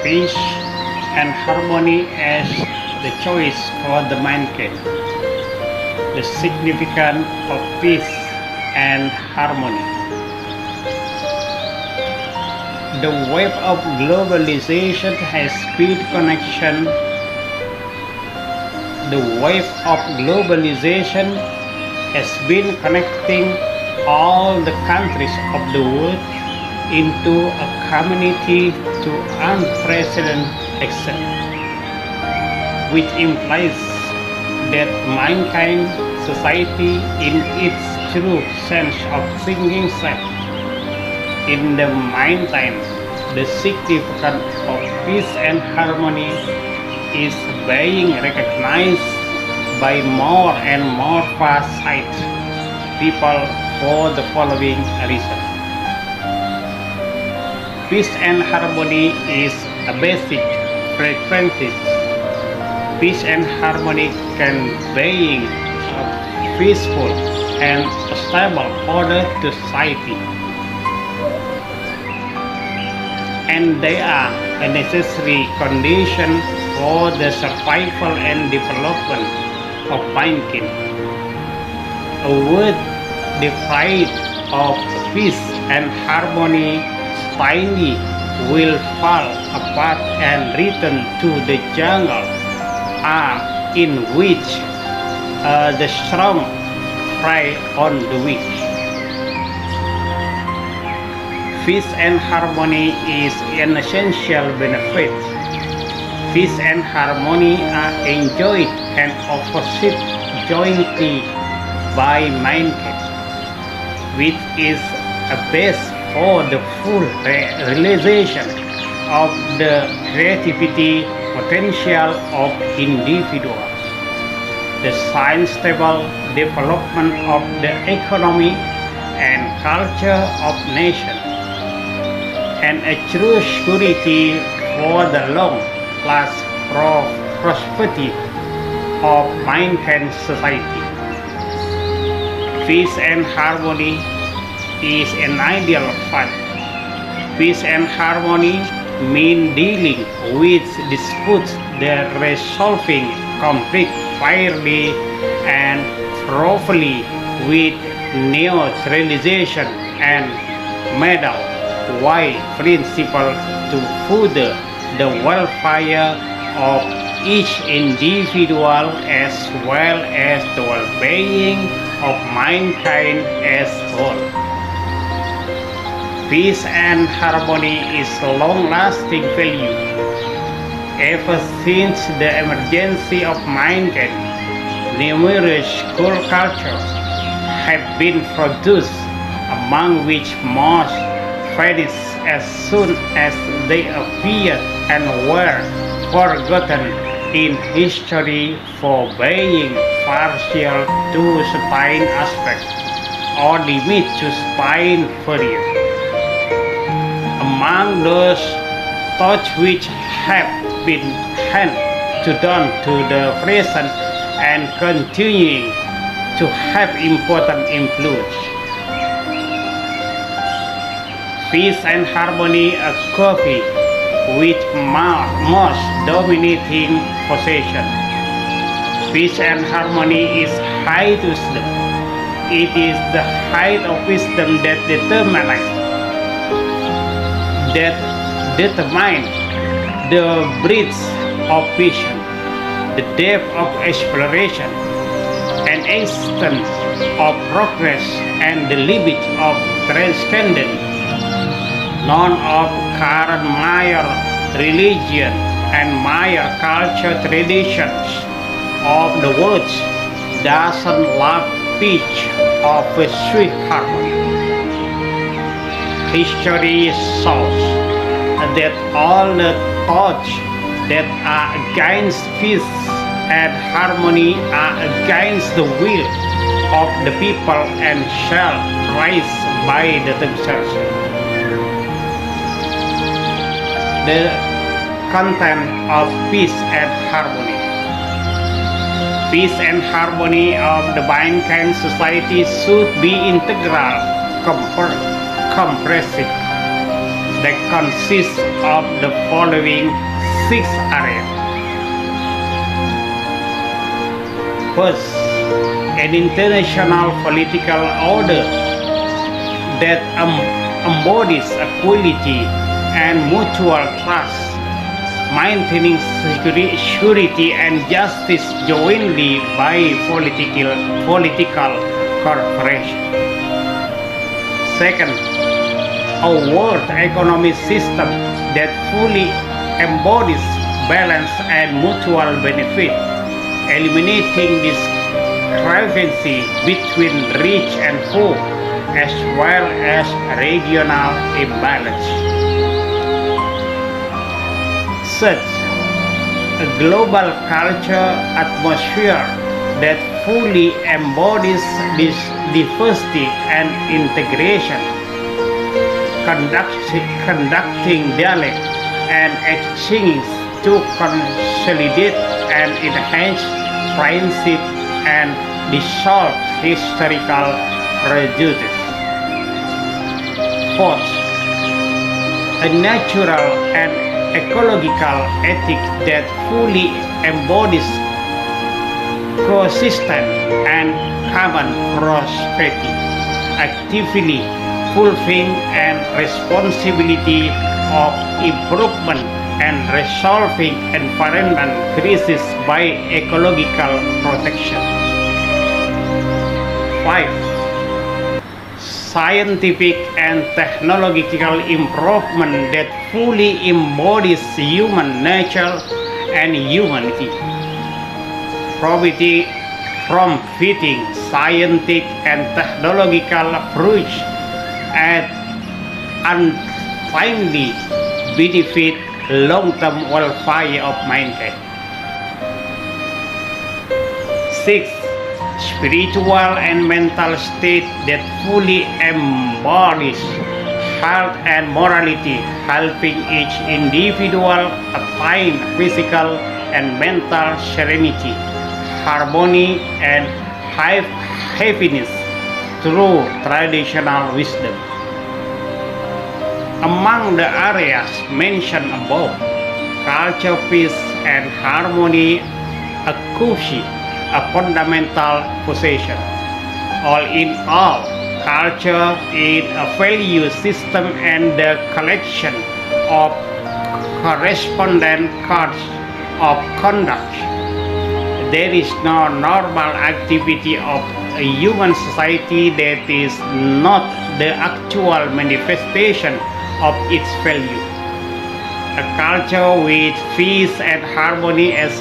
Peace and harmony as the choice for the mankind. The significance of peace and harmony. The wave of globalization has speed connection. The wave of globalization has been connecting all the countries of the world into a community to unprecedented extent, which implies that mankind society in its true sense of thinking self. In the meantime, the significance of peace and harmony is being recognized by more and more far-sighted people for the following reason. Peace and harmony is a basic prerequisite. Peace and harmony can bring a peaceful and stable order to society, and they are a necessary condition for the survival and development of mankind. A world deprived of peace and harmony finally will fall apart and return to the jungle in which the strong prey on the weak. Peace and harmony is an essential benefit. Peace and harmony are enjoyed and opposite jointly by mankind, which is a base for the full realization of the creativity potential of individuals, the sustainable development of the economy and culture of nations, and a true security for the long-lasting prosperity of mankind society. Peace and harmony is an ideal fact. Peace and harmony mean dealing with disputes, the resolving conflict fairly and properly with neutralization and middle way principle to further the welfare of each individual as well as the well-being of mankind as whole. Peace and harmony is long-lasting value. Ever since the emergence of mankind, numerous cool cultures have been produced, among which most vanished as soon as they appeared and were forgotten in history for being partial to certain aspects or limit to certain periods. Among those thoughts which have been handed down to the present and continuing to have important influence. Peace and harmony are coffee with most dominating possession. Peace and harmony is high wisdom. It is the height of wisdom that determines the breadth of vision, the depth of exploration, and extent of progress, and the limit of transcendence. None of current major religion and major culture traditions of the world doesn't love peace or pursue harmony. History shows that all the thoughts that are against peace and harmony are against the will of the people and shall rise by themselves. The content of peace and harmony. Peace and harmony of the mankind society should be integral, comprehensive. that consists of the following 6 areas. First, an international political order that embodies equality and mutual trust, maintaining security and justice jointly by political cooperation. Second, a world economic system that fully embodies balance and mutual benefit, eliminating discrepancy between rich and poor, as well as regional imbalance. Third, a global culture atmosphere that fully embodies this diversity and integration, conducting dialogue and exchange to consolidate and enhance friendship and dissolve historical prejudice. Fourth, a natural and ecological ethic that fully embodies coexistence and common prosperity, actively fulfilling and responsibility of improvement and resolving environmental crisis by ecological protection. 5. Scientific and technological improvement that fully embodies human nature and humanity, profiting scientific and technological approach at untimely benefit long-term welfare of mankind. 6. Spiritual and mental state that fully embodies health and morality, helping each individual attain physical and mental serenity, harmony, and happiness through traditional wisdom. Among the areas mentioned above, culture, peace, and harmony occupy a fundamental position. All in all, culture is a value system and the collection of correspondent codes of conduct. There is no normal activity of a human society that is not the actual manifestation of its value. A culture with peace and harmony as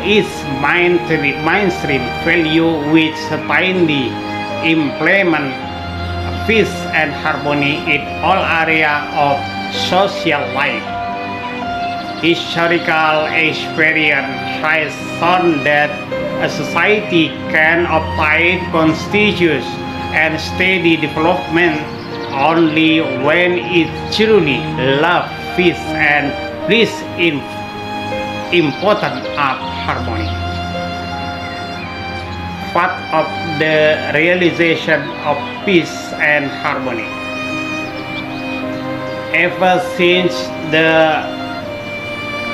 its mainstream value, which certainly implement peace and harmony in all areas of social life. Historical experience has shown that a society can obtain continuous and steady development only when it truly loves peace and places importance of harmony. Part of the realization of peace and harmony. Ever since the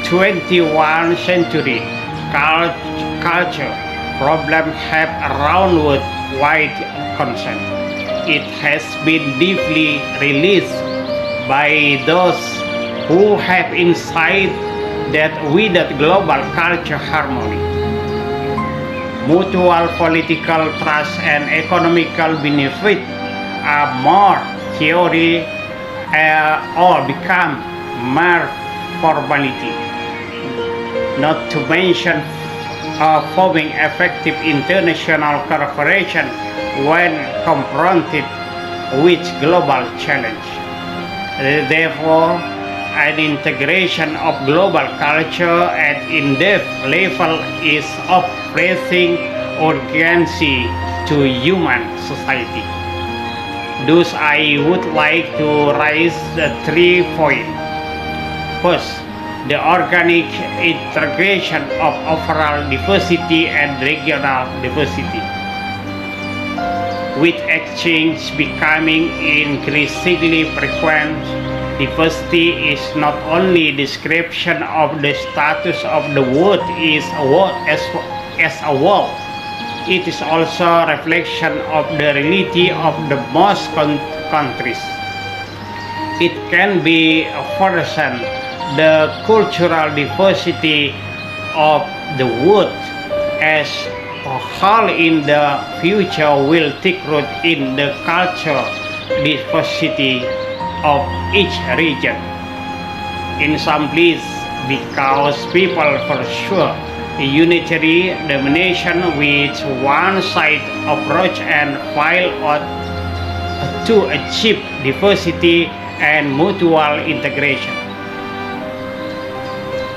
21st century, culture problems have around wide concern. It has been deeply realized by those who have insight that without global culture harmony, mutual political trust and economical benefit are more theory or become mere formality. Not to mention forming effective international cooperation when confronted with global challenge. Therefore, an integration of global culture at in-depth level is of pressing urgency to human society. Thus, I would like to raise the 3 points. First, the organic integration of overall diversity and regional diversity, with exchange becoming increasingly frequent Diversity is not only description of the status of the world as a whole. It is also a reflection of the reality of the most countries. It can be further the cultural diversity of the world as a whole in the future will take root in the cultural diversity of each region. In some places, because people pursue a unitary domination with one-side approach and fail out to achieve diversity and mutual integration.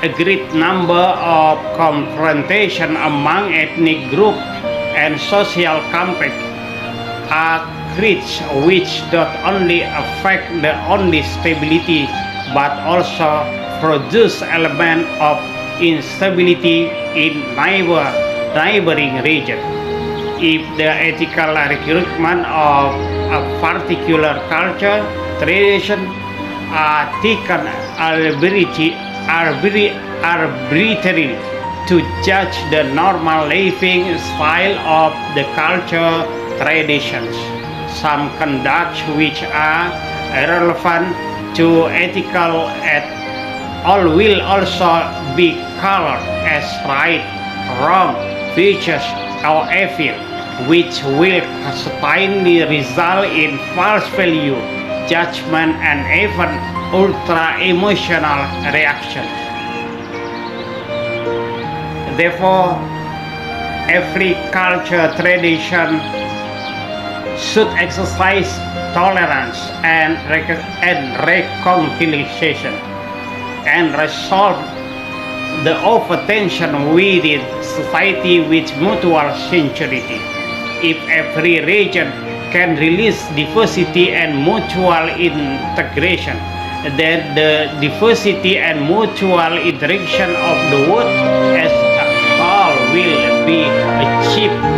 A great number of confrontation among ethnic groups and social conflicts are created which not only affect the only stability but also produce element of instability in neighboring region. If the ethical recruitment of a particular culture tradition are taken arbitrarily to judge the normal living style of the culture traditions, some conduct which are irrelevant to ethical at all will also be colored as right, wrong, virtuous, or evil, which will certainly result in false value, judgment, and even ultra-emotional reactions. Therefore, every culture tradition should exercise tolerance and reconciliation and resolve the overtension within society with mutual sincerity. If every region can release diversity and mutual integration, then the diversity and mutual interaction of the world as a whole will be achieved